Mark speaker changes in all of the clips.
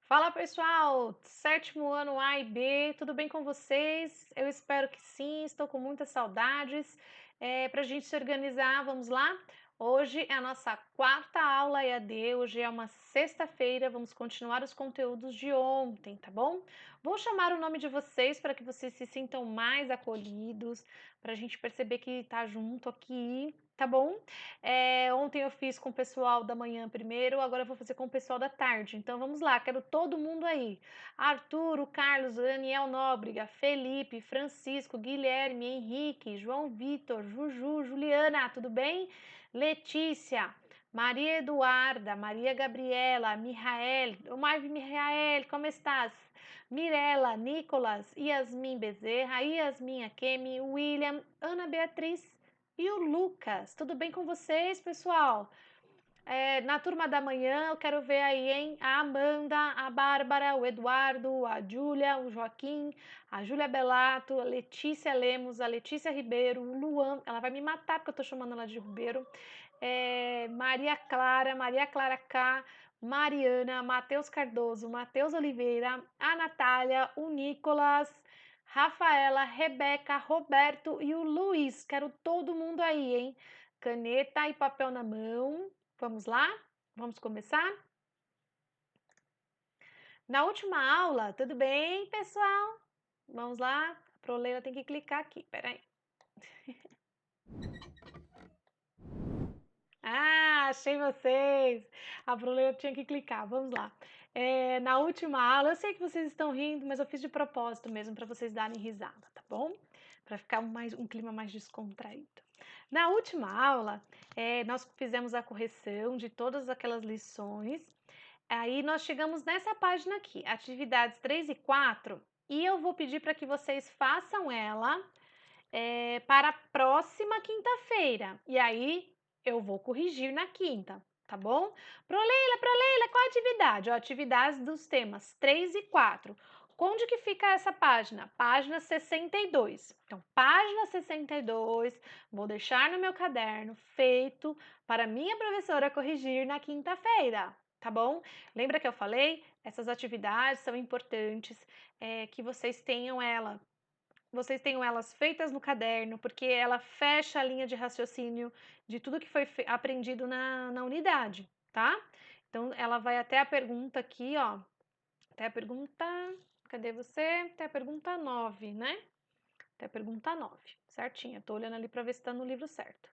Speaker 1: Fala pessoal, sétimo ano A e B, tudo bem com vocês? Eu espero que sim, estou com muitas saudades. Para a gente se organizar, vamos lá? Hoje é a nossa quarta aula EAD, hoje é uma sexta-feira, vamos continuar os conteúdos de ontem, tá bom? Vou chamar o nome de vocês para que vocês se sintam mais acolhidos, para a gente perceber que está junto aqui, tá bom? Ontem eu fiz com o pessoal da manhã primeiro, agora eu vou fazer com o pessoal da tarde. Então vamos lá, quero todo mundo aí. Arturo, Carlos, Daniel Nóbrega, Felipe, Francisco, Guilherme, Henrique, João Vitor, Juju, Juliana, tudo bem? Letícia, Maria Eduarda, Maria Gabriela, Mihael, Marve Mihael, como estás? Mirela, Nicolas, Yasmin Bezerra, Yasmin Akemi, William, Ana Beatriz, e o Lucas. Tudo bem com vocês, pessoal? Na turma da manhã, eu quero ver aí, hein? A Amanda, a Bárbara, o Eduardo, a Júlia, o Joaquim, a Júlia Belato, a Letícia Lemos, a Letícia Ribeiro, o Luan. Ela vai me matar porque eu tô chamando ela de Ribeiro. Maria Clara K, Mariana, Matheus Cardoso, Matheus Oliveira, a Natália, o Nicolas, Rafaela, Rebeca, Roberto e o Luiz. Quero todo mundo aí, hein? Caneta e papel na mão. Vamos lá? Vamos começar? Na última aula, tudo bem, pessoal? Vamos lá? A Proleila tem que clicar aqui, peraí. Ah, achei vocês! A Proleila tinha que clicar, vamos lá. Na última aula, eu sei que vocês estão rindo, mas eu fiz de propósito mesmo para vocês darem risada, tá bom? Para ficar um clima mais descontraído. Na última aula, nós fizemos a correção de todas aquelas lições. Aí nós chegamos nessa página aqui, atividades 3 e 4, e eu vou pedir para que vocês façam ela para a próxima quinta-feira. E aí eu vou corrigir na quinta, tá bom? Proleila, qual a atividade? Ó, atividades dos temas 3 e 4. Onde que fica essa página? Página 62. Então, página 62, vou deixar no meu caderno, feito para minha professora corrigir na quinta-feira, tá bom? Lembra que eu falei? Essas atividades são importantes, que vocês tenham elas feitas no caderno, porque ela fecha a linha de raciocínio de tudo que foi aprendido na unidade, tá? Então, ela vai até a pergunta aqui, ó, até a pergunta, cadê você? Até a pergunta 9, né? Até a pergunta 9, certinha. Tô olhando ali para ver se tá no livro certo.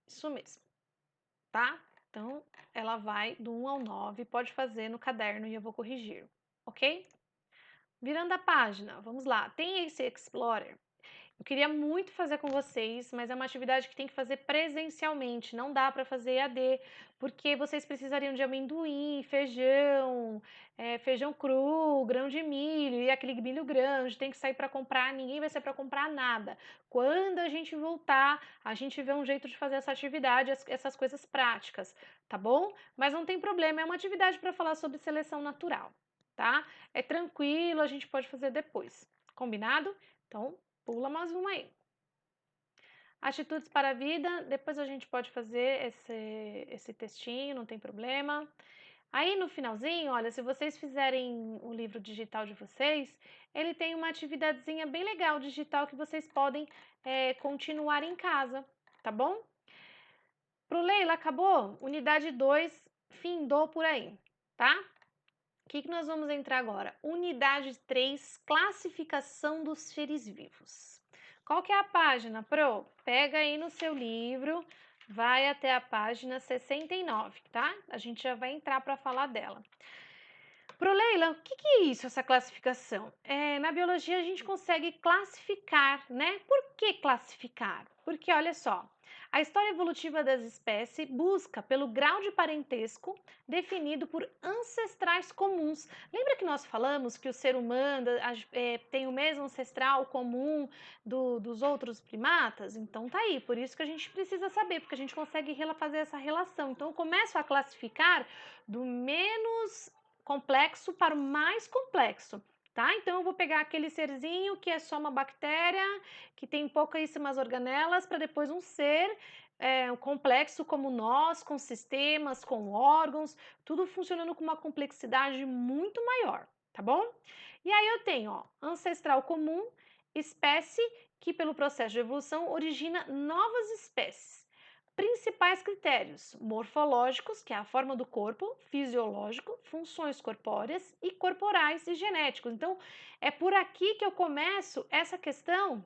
Speaker 1: Isso mesmo, tá? Então, ela vai do 1 ao 9, pode fazer no caderno e eu vou corrigir, ok? Virando a página, vamos lá. Tem esse Explorer. Eu queria muito fazer com vocês, mas é uma atividade que tem que fazer presencialmente, não dá para fazer EAD, porque vocês precisariam de amendoim, feijão, feijão cru, grão de milho, e aquele milho grande, tem que sair para comprar, ninguém vai sair para comprar nada. Quando a gente voltar, a gente vê um jeito de fazer essa atividade, essas coisas práticas, tá bom? Mas não tem problema, é uma atividade para falar sobre seleção natural, tá? É tranquilo, a gente pode fazer depois, combinado? Então, pula mais uma aí. Atitudes para a vida, depois a gente pode fazer esse textinho, não tem problema. Aí no finalzinho, olha, se vocês fizerem o livro digital de vocês, ele tem uma atividadezinha bem legal digital que vocês podem continuar em casa, tá bom? Pro Leila, acabou? Unidade 2 findou por aí, tá? O que nós vamos entrar agora? Unidade 3, classificação dos seres vivos. Qual que é a página, Pro? Pega aí no seu livro, vai até a página 69, tá? A gente já vai entrar para falar dela. Pro Leila, o que é isso, essa classificação? Na biologia a gente consegue classificar, né? Por que classificar? Porque olha só, a história evolutiva das espécies busca pelo grau de parentesco definido por ancestrais comuns. Lembra que nós falamos que o ser humano tem o mesmo ancestral comum dos outros primatas? Então tá aí, por isso que a gente precisa saber, porque a gente consegue fazer essa relação. Então eu começo a classificar do menos complexo para o mais complexo, tá? Então eu vou pegar aquele serzinho que é só uma bactéria, que tem pouquíssimas organelas, para depois um ser complexo como nós, com sistemas, com órgãos, tudo funcionando com uma complexidade muito maior, tá bom? E aí eu tenho, ó, ancestral comum, espécie que pelo processo de evolução origina novas espécies. Principais critérios: morfológicos, que é a forma do corpo, fisiológico, funções corpóreas e corporais e genéticos. Então, é por aqui que eu começo essa questão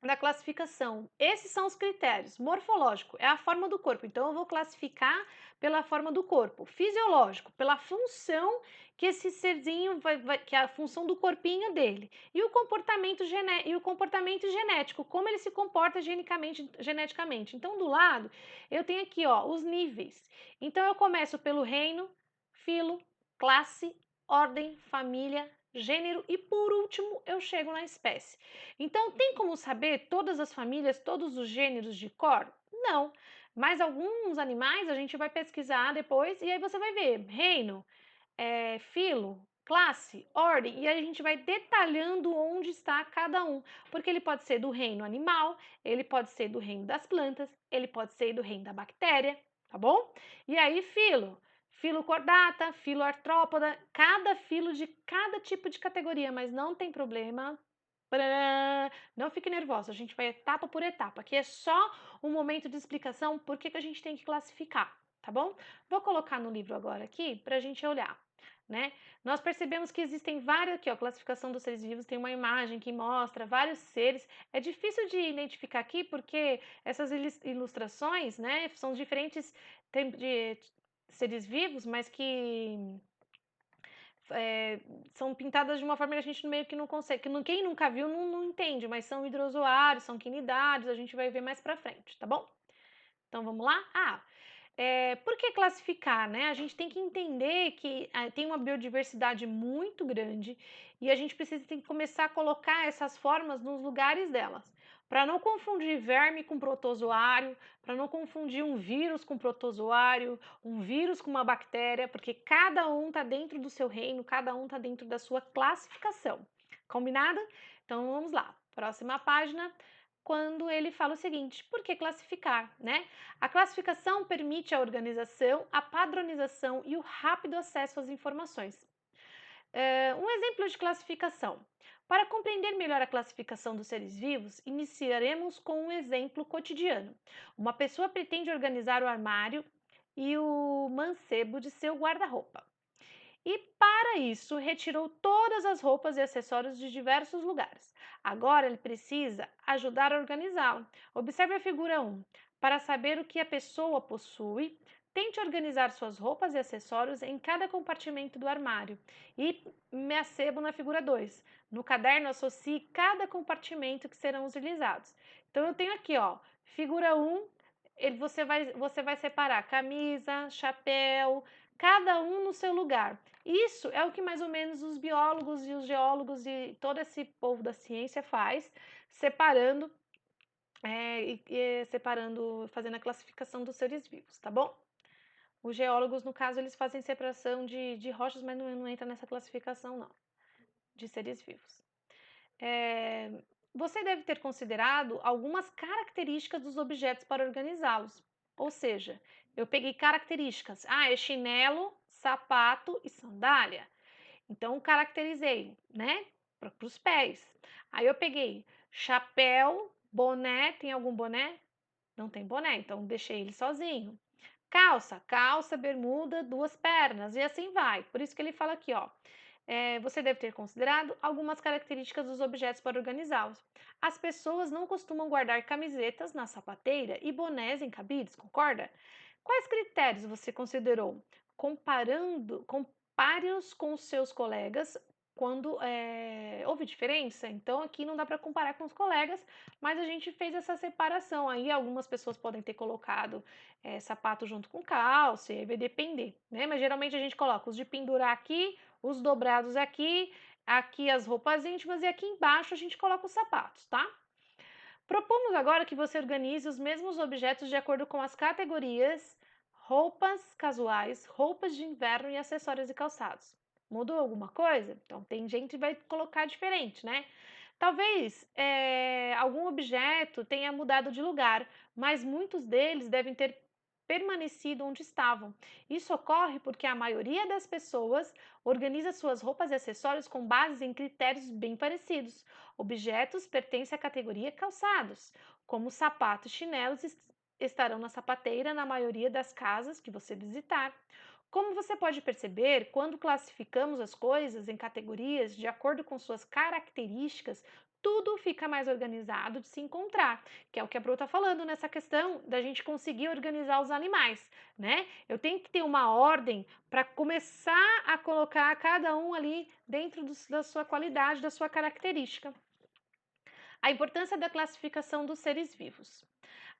Speaker 1: da classificação. Esses são os critérios. Morfológico é a forma do corpo, então eu vou classificar pela forma do corpo. Fisiológico, pela função que esse serzinho que é a função do corpinho dele. E o comportamento genético, como ele se comporta geneticamente. Então, do lado, eu tenho aqui, ó, os níveis. Então, eu começo pelo reino, filo, classe, ordem, família, gênero e por último eu chego na espécie. Então, tem como saber todas as famílias, todos os gêneros de cor? Não. Mas alguns animais a gente vai pesquisar depois e aí você vai ver reino, filo, classe, ordem, e aí a gente vai detalhando onde está cada um, porque ele pode ser do reino animal, ele pode ser do reino das plantas, ele pode ser do reino da bactéria, tá bom? E aí filo cordata, filo artrópoda, cada filo de cada tipo de categoria, mas não tem problema. Não fique nervosa, a gente vai etapa por etapa. Aqui é só um momento de explicação por que a gente tem que classificar, tá bom? Vou colocar no livro agora aqui para a gente olhar. Né? Nós percebemos que existem várias, aqui, ó, classificação dos seres vivos, tem uma imagem que mostra vários seres. É difícil de identificar aqui porque essas ilustrações, né, são diferentes de seres vivos, mas que são pintadas de uma forma que a gente meio que não consegue, quem nunca viu não entende, mas são hidrozoários, são quinidários, a gente vai ver mais pra frente, tá bom? Então vamos lá? Por que classificar, né? A gente tem que entender que tem uma biodiversidade muito grande e a gente tem que começar a colocar essas formas nos lugares delas. Para não confundir verme com protozoário, para não confundir um vírus com protozoário, um vírus com uma bactéria, porque cada um está dentro do seu reino, cada um está dentro da sua classificação. Combinado? Então vamos lá. Próxima página, quando ele fala o seguinte: por que classificar, né? A classificação permite a organização, a padronização e o rápido acesso às informações. Um exemplo de classificação. Para compreender melhor a classificação dos seres vivos, iniciaremos com um exemplo cotidiano. Uma pessoa pretende organizar o armário e o mancebo de seu guarda-roupa. E para isso, retirou todas as roupas e acessórios de diversos lugares. Agora ele precisa ajudar a organizá-lo. Observe a figura 1. Para saber o que a pessoa possui, tente organizar suas roupas e acessórios em cada compartimento do armário. E me acebo na figura 2. No caderno, associe cada compartimento que serão utilizados. Então eu tenho aqui, ó, figura 1, você vai separar camisa, chapéu, cada um no seu lugar. Isso é o que mais ou menos os biólogos e os geólogos e todo esse povo da ciência faz, separando, fazendo a classificação dos seres vivos, tá bom? Os geólogos, no caso, eles fazem separação de rochas, mas não entra nessa classificação, não, de seres vivos. Você deve ter considerado algumas características dos objetos para organizá-los. Ou seja, eu peguei características. É chinelo, sapato e sandália. Então, caracterizei, né? Para os pés. Aí eu peguei chapéu, boné. Tem algum boné? Não tem boné, então deixei ele sozinho. Calça, bermuda, duas pernas e assim vai. Por isso que ele fala aqui, ó. Você deve ter considerado algumas características dos objetos para organizá-los. As pessoas não costumam guardar camisetas na sapateira e bonés em cabides, concorda? Quais critérios você considerou? Compare-os com os seus colegas quando houve diferença. Então, aqui não dá para comparar com os colegas, mas a gente fez essa separação. Aí, algumas pessoas podem ter colocado sapato junto com calça, e aí vai depender, né? Mas geralmente a gente coloca os de pendurar aqui, os dobrados aqui, aqui as roupas íntimas e aqui embaixo a gente coloca os sapatos, tá? Propomos agora que você organize os mesmos objetos de acordo com as categorias roupas casuais, roupas de inverno e acessórios e calçados. Mudou alguma coisa? Então tem gente que vai colocar diferente, né? Talvez algum objeto tenha mudado de lugar, mas muitos deles devem ter permanecido onde estavam. Isso ocorre porque a maioria das pessoas organiza suas roupas e acessórios com base em critérios bem parecidos. Objetos pertencem à categoria calçados, como sapatos e chinelos estarão na sapateira na maioria das casas que você visitar. Como você pode perceber, quando classificamos as coisas em categorias de acordo com suas características, tudo fica mais organizado de se encontrar, que é o que a Bru está falando nessa questão da gente conseguir organizar os animais, né? Eu tenho que ter uma ordem para começar a colocar cada um ali dentro da sua qualidade, da sua característica. A importância da classificação dos seres vivos.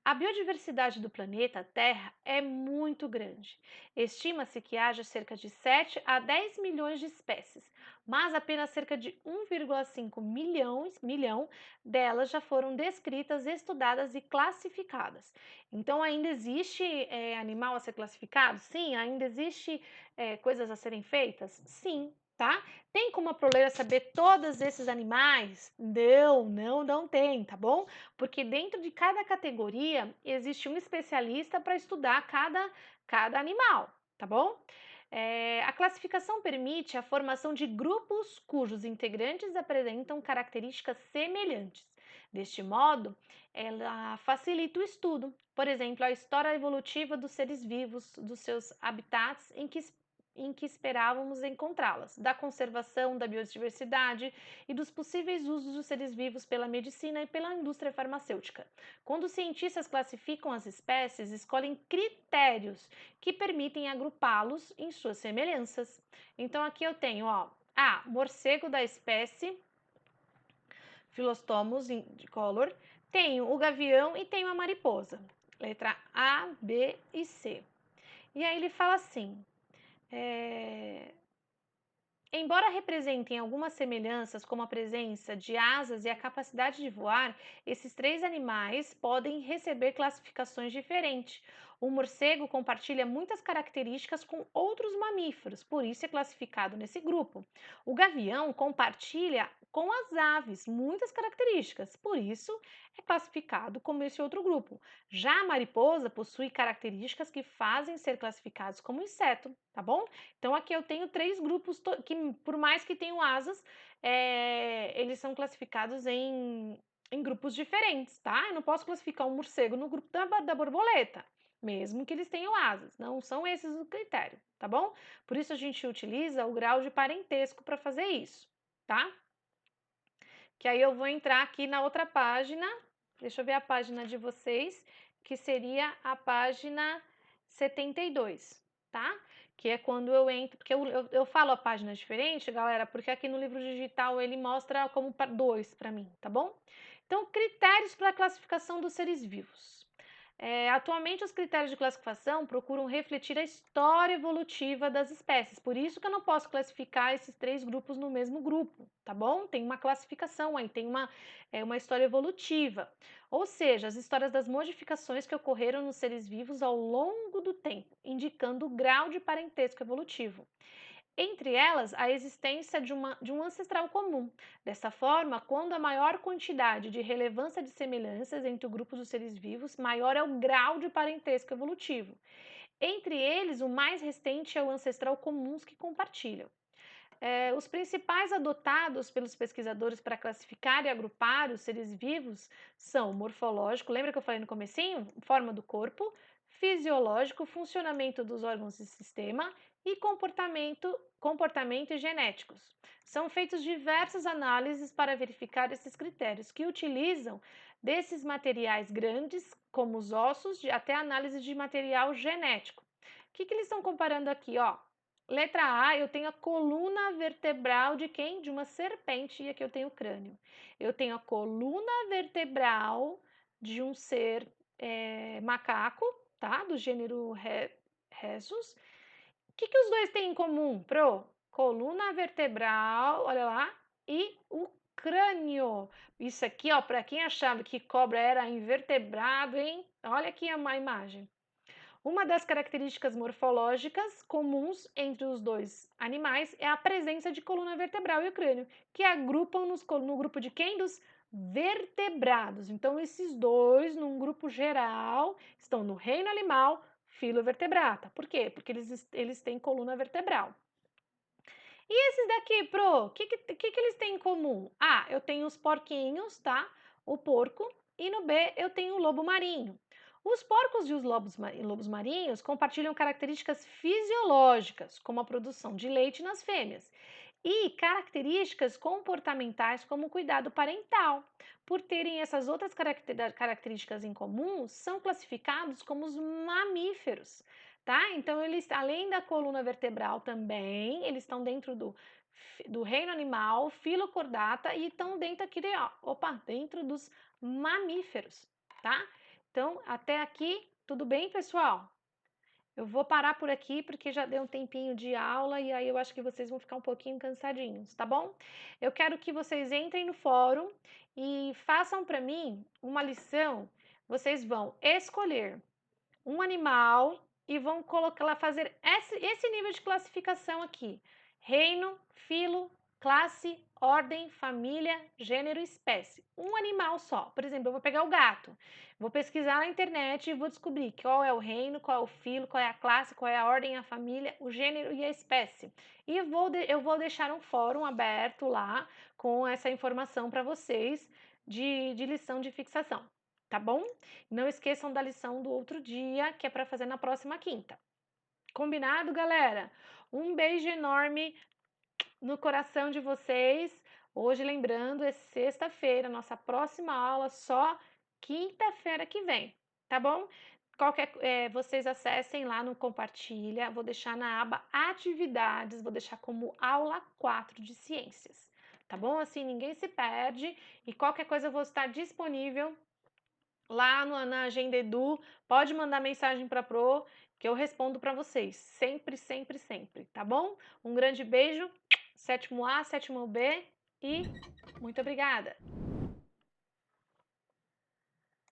Speaker 1: A biodiversidade do planeta Terra é muito grande. Estima-se que haja cerca de 7 a 10 milhões de espécies, mas apenas cerca de 1,5 milhão delas já foram descritas, estudadas e classificadas. Então, ainda existe animal a ser classificado? Sim. Ainda existe coisas a serem feitas? Sim. Tá? Tem como a proleira saber todos esses animais? Não tem, tá bom? Porque dentro de cada categoria existe um especialista para estudar cada animal, tá bom? A classificação permite a formação de grupos cujos integrantes apresentam características semelhantes. Deste modo, ela facilita o estudo, por exemplo, a história evolutiva dos seres vivos, dos seus habitats em que esperávamos encontrá-las, da conservação da biodiversidade e dos possíveis usos dos seres vivos pela medicina e pela indústria farmacêutica. Quando os cientistas classificam as espécies, escolhem critérios que permitem agrupá-los em suas semelhanças. Então aqui eu tenho, morcego da espécie Philostomus color, tenho o gavião e tenho a mariposa. Letra A, B e C. E aí ele fala assim: embora representem algumas semelhanças, como a presença de asas e a capacidade de voar, esses três animais podem receber classificações diferentes. O morcego compartilha muitas características com outros mamíferos, por isso é classificado nesse grupo. O gavião compartilha com as aves muitas características, por isso é classificado como esse outro grupo. Já a mariposa possui características que fazem ser classificados como inseto, tá bom? Então aqui eu tenho três grupos que, por mais que tenham asas, eles são classificados em grupos diferentes, tá? Eu não posso classificar um morcego no grupo da borboleta, mesmo que eles tenham asas. Não são esses o critério, tá bom? Por isso a gente utiliza o grau de parentesco para fazer isso, tá? Que aí eu vou entrar aqui na outra página. Deixa eu ver a página de vocês, que seria a página 72, tá? Que é quando eu entro, porque eu falo a página diferente, galera, porque aqui no livro digital ele mostra como dois para mim, tá bom? Então, critérios para a classificação dos seres vivos. Atualmente, os critérios de classificação procuram refletir a história evolutiva das espécies, por isso que eu não posso classificar esses três grupos no mesmo grupo, tá bom? Tem uma classificação aí, tem uma história evolutiva, ou seja, as histórias das modificações que ocorreram nos seres vivos ao longo do tempo, indicando o grau de parentesco evolutivo. Entre elas, a existência de um ancestral comum. Dessa forma, quando a maior quantidade de relevância de semelhanças entre o grupo dos seres vivos, maior é o grau de parentesco evolutivo. Entre eles, o mais recente é o ancestral comuns que compartilham. Os principais adotados pelos pesquisadores para classificar e agrupar os seres vivos são o morfológico, lembra que eu falei no comecinho? Forma do corpo, fisiológico, funcionamento dos órgãos do sistema e comportamento e genéticos. São feitas diversas análises para verificar esses critérios, que utilizam desses materiais grandes, como os ossos, até análise de material genético. O que eles estão comparando aqui? Letra A, eu tenho a coluna vertebral de quem? De uma serpente, e aqui eu tenho o crânio. Eu tenho a coluna vertebral de um ser macaco, tá? Do gênero Rhesus. O que os dois têm em comum, Pro? Coluna vertebral, olha lá, e o crânio. Isso aqui, para quem achava que cobra era invertebrado, hein? Olha aqui a imagem. Uma das características morfológicas comuns entre os dois animais é a presença de coluna vertebral e o crânio, que agrupam no grupo de quem? Dos vertebrados. Então, esses dois, num grupo geral, estão no reino animal filovertebrata. Por quê? Porque eles têm coluna vertebral. E esses daqui, Pro, o que eles têm em comum? Ah, eu tenho os porquinhos, tá? O porco. E no B eu tenho o lobo marinho. Os porcos e os lobos marinhos compartilham características fisiológicas, como a produção de leite nas fêmeas, e características comportamentais, como o cuidado parental. Por terem essas outras características em comum, são classificados como os mamíferos, tá? Então, eles, além da coluna vertebral também, eles estão dentro do reino animal, filocordata, e estão dentro aqui, dentro dos mamíferos, tá? Então, até aqui, tudo bem, pessoal? Eu vou parar por aqui porque já deu um tempinho de aula e aí eu acho que vocês vão ficar um pouquinho cansadinhos, tá bom? Eu quero que vocês entrem no fórum e façam para mim uma lição. Vocês vão escolher um animal e vão colocar lá, fazer esse nível de classificação aqui: reino, filo, classe, ordem, família, gênero, espécie. Um animal só. Por exemplo, eu vou pegar o gato. Vou pesquisar na internet e vou descobrir qual é o reino, qual é o filo, qual é a classe, qual é a ordem, a família, o gênero e a espécie. E eu vou deixar um fórum aberto lá com essa informação para vocês de lição de fixação, tá bom? Não esqueçam da lição do outro dia, que é para fazer na próxima quinta. Combinado, galera? Um beijo enorme no coração de vocês. Hoje, lembrando, é sexta-feira, nossa próxima aula só quinta-feira que vem, tá bom? Vocês acessem lá no compartilha, vou deixar na aba atividades, vou deixar como aula 4 de ciências, tá bom? Assim ninguém se perde e qualquer coisa eu vou estar disponível lá na Agenda Edu, pode mandar mensagem para a Pro, que eu respondo para vocês, sempre, sempre, sempre, tá bom? Um grande beijo, sétimo A, sétimo B e muito obrigada!